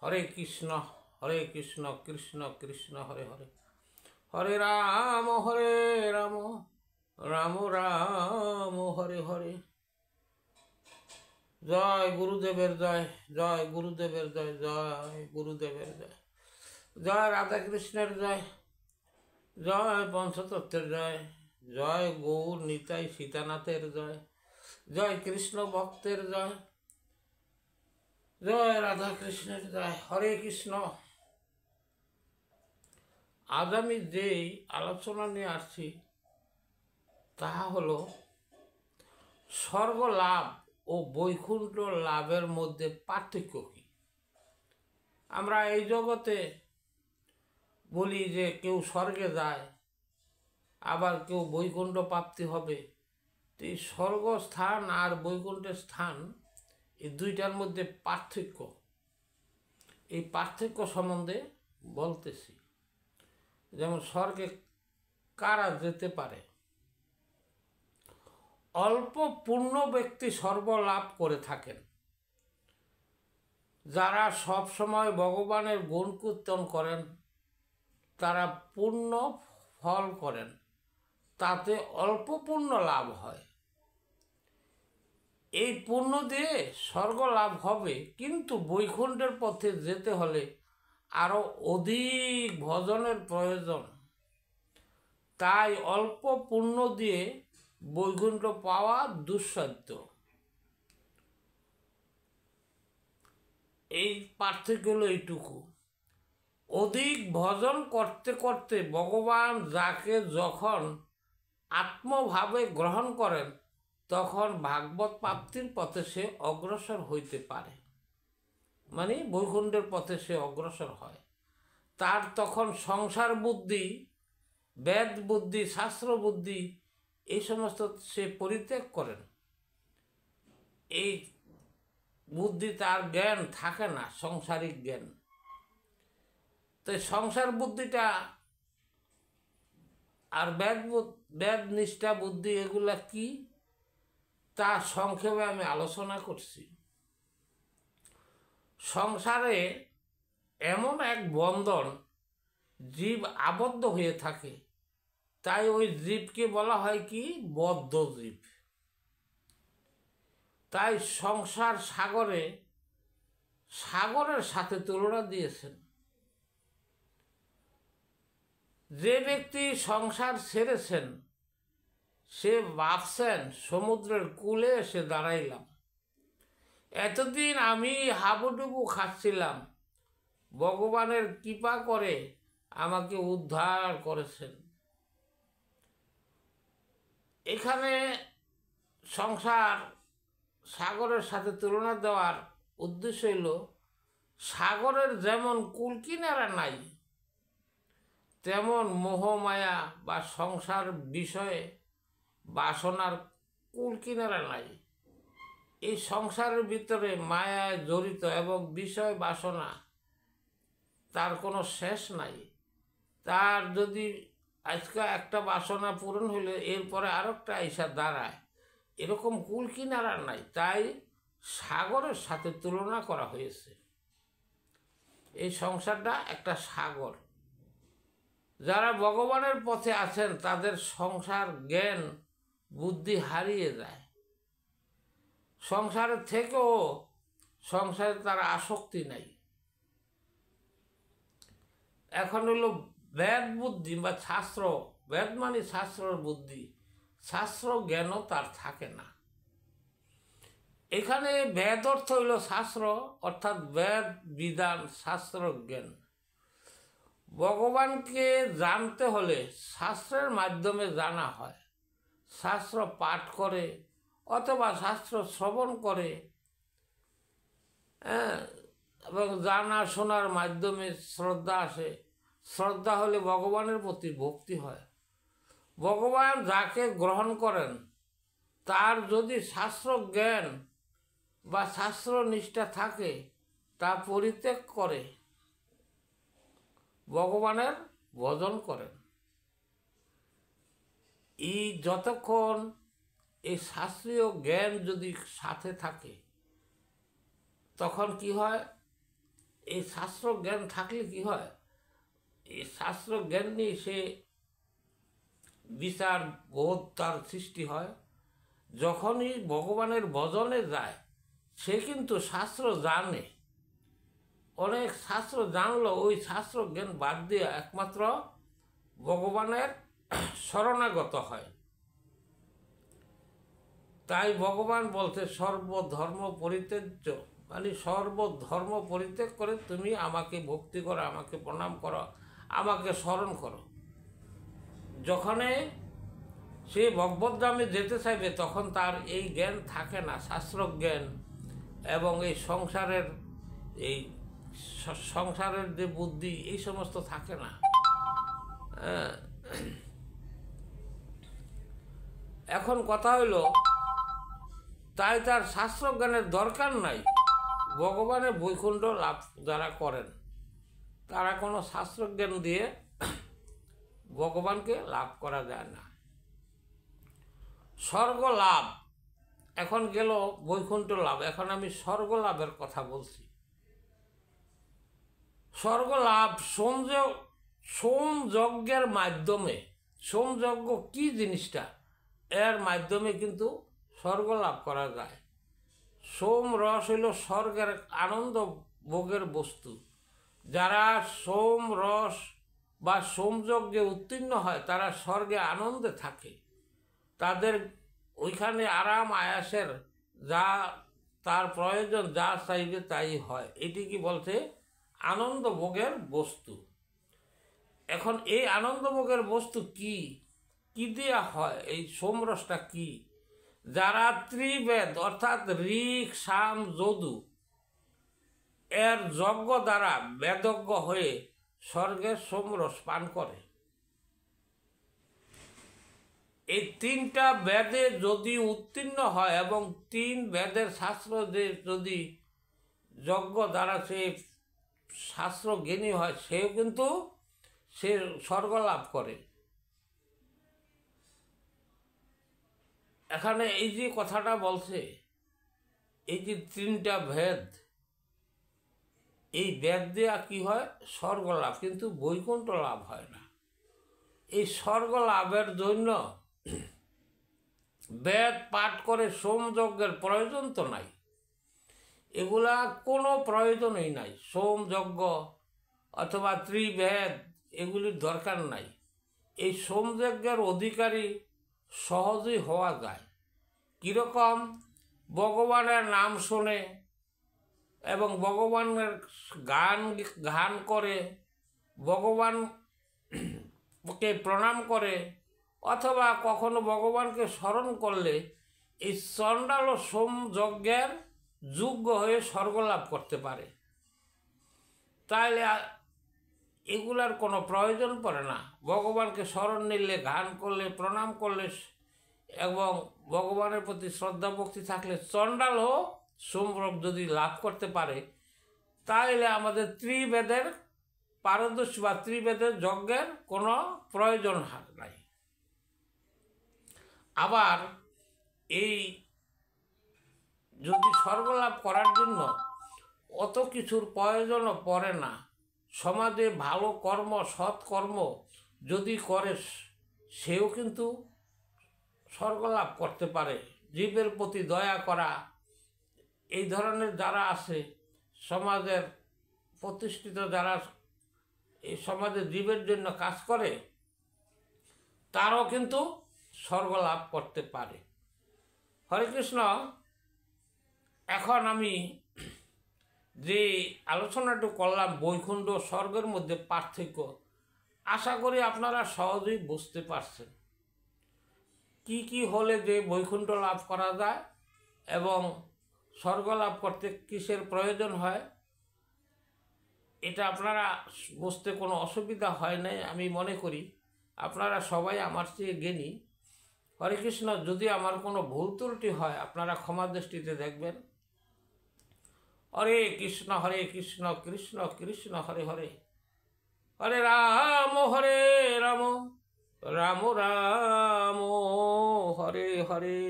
হরে কৃষ্ণ কৃষ্ণ কৃষ্ণ হরে হরে, হরে রাম রাম রাম রাম হরে হরে। জয় গুরুদেবের জয়, জয় গুরুদেবের জয়, জয় গুরুদেবের জয়, জয় রাধাকৃষ্ণের জয়, জয় পঞ্চতত্ত্বের জয়, জয় গৌর নিতাই সীতানাথের জয়, জয় কৃষ্ণ ভক্তের জয়, জয় রাধাকৃষ্ণের জয়। হরে কৃষ্ণ। আজ আমি যেই আলোচনা নিয়ে আসছি তাহা হলো স্বর্গ লাভ ও বৈকুণ্ঠ লাভের মধ্যে পার্থক্য কী। আমরা এই জগতে বলি যে কেউ স্বর্গে যায়, আবার কেউ বৈকুণ্ঠ প্রাপ্তি হবে। তো এই স্বর্গস্থান আর বৈকুণ্ঠের স্থান, এই দুইটার মধ্যে পার্থক্য, এই পার্থক্য সম্বন্ধে বলতেছি। যেমন স্বর্গে কারা যেতে পারে? অল্প পূর্ণ ব্যক্তি স্বর্গ লাভ করে থাকেন, যারা সব সময় ভগবানের গুণ কীর্তন করেন, তারা পূর্ণ ফল করেন, তাতে অল্প পূর্ণ লাভ হয়। এই পুণ্য দিয়ে স্বর্গ লাভ হবে, কিন্তু বৈকুণ্ঠের পথে যেতে হলে আরও অধিক ভজনের প্রয়োজন। তাই অল্প পুণ্য দিয়ে বৈকুণ্ঠ পাওয়া দুঃসাধ্য। এই পার্থক্য হলো এইটুকু। অধিক ভজন করতে করতে ভগবান যাকে যখন আত্মভাবে গ্রহণ করেন, তখন ভাগবত প্রাপ্তির পথে সে অগ্রসর হইতে পারে, মানে বৈকুণ্ঠের পথে সে অগ্রসর হয়। তার তখন সংসার বুদ্ধি, বেদ বুদ্ধি, শাস্ত্র বুদ্ধি এই সমস্ত সে পরিত্যাগ করেন। এই বুদ্ধি, তার জ্ঞান থাকে না, সংসারিক জ্ঞান। তো সংসার বুদ্ধিটা আর বেদ নিষ্ঠা বুদ্ধি এগুলা কি, তা সংক্ষেপে আমি আলোচনা করছি। সংসারে এমন এক বন্ধন, জীব আবদ্ধ হয়ে থাকে, তাই ওই জীবকে বলা হয় কি, বদ্ধ জীব। তাই সংসার সাগরের সাথে তুলনা দিয়েছেন। যে ব্যক্তি সংসার ছেড়েছেন, সে ভাবছেন সমুদ্রের কূলে এসে দাঁড়াইলাম, এতদিন আমি হাবুডুবু খাচ্ছিলাম, ভগবানের কৃপা করে আমাকে উদ্ধার করেছেন। এখানে সংসার সাগরের সাথে তুলনা দেওয়ার উদ্দেশ্য হইল, সাগরের যেমন কুল কিনারা নাই, তেমন মোহমায়া বা সংসার বিষয়ে বাসনার কুল কিনারা নাই। এই সংসারের ভিতরে মায়ায় জড়িত এবং বিষয় বাসনা, তার কোনো শেষ নাই। তার যদি আজকে একটা বাসনা পূরণ হলে এরপরে আরেকটা আইসা দাঁড়ায়, এরকম কুল কিনারা নাই। তাই সাগরের সাথে তুলনা করা হয়েছে। এই সংসারটা একটা সাগর। যারা ভগবানের পথে আছেন, তাদের সংসার জ্ঞান বুদ্ধি হারিয়ে যায়। সংসারের থেকেও সংসারে তার আসক্তি নাই। এখন হলো বেদ বুদ্ধি বা শাস্ত্র, বেদ মানে শাস্ত্রের বুদ্ধি, শাস্ত্র জ্ঞানও তার থাকে না। এখানে বেদ অর্থ হইল শাস্ত্র, অর্থাৎ বেদ বিধান, শাস্ত্র জ্ঞান। ভগবানকে জানতে হলে শাস্ত্রের মাধ্যমে জানা হয়। শাস্ত্র পাঠ করে অথবা শাস্ত্র শ্রবণ করে, এবং জানা শোনার মাধ্যমে শ্রদ্ধা আসে। শ্রদ্ধা হলে ভগবানের প্রতি ভক্তি হয়। ভগবান যাকে গ্রহণ করেন, তার যদি শাস্ত্র জ্ঞান বা শাস্ত্র নিষ্ঠা থাকে, তা পরিত্যাগ করে ভগবানের ভজন করেন। এই যতক্ষণ এই শাস্ত্রীয় জ্ঞান যদি সাথে থাকে, তখন কি হয়, এই শাস্ত্র জ্ঞান থাকলে কি হয়, এই শাস্ত্র জ্ঞান নিয়ে সে বিচার বোধ তার সৃষ্টি হয়। যখনই ভগবানের ভজনে যায় সে কিন্তু শাস্ত্র জানে, অনেক শাস্ত্র জানলো, ওই শাস্ত্র জ্ঞান বাদ দিয়ে একমাত্র ভগবানের শরণাগত হয়। তাই ভগবান বলছে সর্বধর্ম পরিত্যাজ্য, মানে সর্বধর্ম পরিত্যাগ করে তুমি আমাকে ভক্তি করো, আমাকে প্রণাম করো, আমাকে স্মরণ করো। যখনে সে ভগবদ্ধামে যেতে চাইবে তখন তার এই জ্ঞান থাকে না, শাস্ত্র জ্ঞান এবং এই সংসারের যে বুদ্ধি এই সমস্ত থাকে না। এখন কথা হইল, তাই তার শাস্ত্র জ্ঞানের দরকার নাই। ভগবানের বৈকুণ্ঠ লাভ যারা করেন তারা কোনো শাস্ত্র জ্ঞান দিয়ে ভগবানকে লাভ করা যায় না। স্বর্গ লাভ এখন গেল, বৈকুণ্ঠ লাভ, এখন আমি স্বর্গ লাভের কথা বলছি। স্বর্গ লাভ সোমযজ্ঞের মাধ্যমে, সোমযজ্ঞ কি জিনিসটা, এর মাধ্যমে কিন্তু স্বর্গ লাভ করা যায়। সোম রস হইল স্বর্গের আনন্দ ভোগের বস্তু। যারা সোম রস বা সোমযজ্ঞে উত্তীর্ণ হয় তারা স্বর্গে আনন্দে থাকে, তাদের ওইখানে আরাম আয়াসের যা তার প্রয়োজন, যা চাইবে তাই হয়। এটি কি বলছে আনন্দ ভোগের বস্তু। এখন এই আনন্দ ভোগের বস্তু কি কি দেওয়া হয়, এই সোমরসটা কি, যারা ত্রিবেদ অর্থাৎ ঋক সাম যদু এর যজ্ঞ দ্বারা বেদজ্ঞ হয়ে স্বর্গের সোমরস পান করে। এই তিনটা বেদে যদি উত্তীর্ণ হয় এবং তিন বেদের শাস্ত্র যদি যজ্ঞ দ্বারা সে শাস্ত্র জ্ঞানী হয়, সেও কিন্তু সে স্বর্গ লাভ করে। এখানে এই যে কথাটা বলছে, এই যে তিনটা ভেদ, এই বেদ দেওয়া কি হয় স্বর্গ লাভ, কিন্তু বৈকুণ্ঠ লাভ হয় না। এই স্বর্গ লাভের জন্য বেদ পাঠ করে সোমযজ্ঞের প্রয়োজন তো নাই, এগুলা কোনো প্রয়োজনই নাই। সোমযজ্ঞ অথবা ত্রিবেদ এগুলির দরকার নাই। এই সোমযজ্ঞের অধিকারী সহজেই হওয়া যায়। কীরকম, ভগবানের নাম শোনে এবং ভগবানের গান করে, ভগবানকে প্রণাম করে, অথবা কখনো ভগবানকে স্মরণ করলে এই চণ্ডাল ও সোমযজ্ঞের যোগ্য হয়ে স্বর্গ লাভ করতে পারে। তাইলে এগুলার কোনো প্রয়োজন পড়ে না। ভগবানকে স্মরণ নিলে, গান করলে, প্রণাম করলে এবং ভগবানের প্রতি শ্রদ্ধা ভক্তি থাকলে চণ্ডালও সোমযজ্ঞ যদি লাভ করতে পারে, তাহলে আমাদের ত্রিবেদের পারদর্শী বা ত্রিবেদের যজ্ঞের কোনো প্রয়োজন নাই। আবার এই যদি স্বর্গলাভ করার জন্য অত কিছুর প্রয়োজনও পড়ে না। সমাজে ভালো কর্ম, সৎকর্ম যদি করে সেও কিন্তু স্বর্গলাভ করতে পারে। জীবের প্রতি দয়া করা, এই ধরনের যারা আছে সমাজের প্রতিষ্ঠিত, যারা এই সমাজে জীবের জন্য কাজ করে, তারাও কিন্তু স্বর্গ লাভ করতে পারে। হরে কৃষ্ণ। এখন আমি যে আলোচনাটি করলাম বৈকুণ্ঠ স্বর্গের মধ্যে পার্থক্য, আশা করি আপনারা সহজেই বুঝতে পারছেন কি কি হলে যে বৈকুণ্ঠ লাভ করা যায় এবং স্বর্গ লাভ করতে কিসের প্রয়োজন হয়। এটা আপনারা বুঝতে কোনো অসুবিধা হয় নাই আমি মনে করি। আপনারা সবাই আমার চেয়ে জ্ঞানী। হরে কৃষ্ণ। যদি আমার কোনো ভুল ত্রুটি হয় আপনারা ক্ষমা দৃষ্টিতে দেখবেন। হরে কৃষ্ণ কৃষ্ণ কৃষ্ণ হরে হরে, হরে রাম রাম রাম হরে হরে।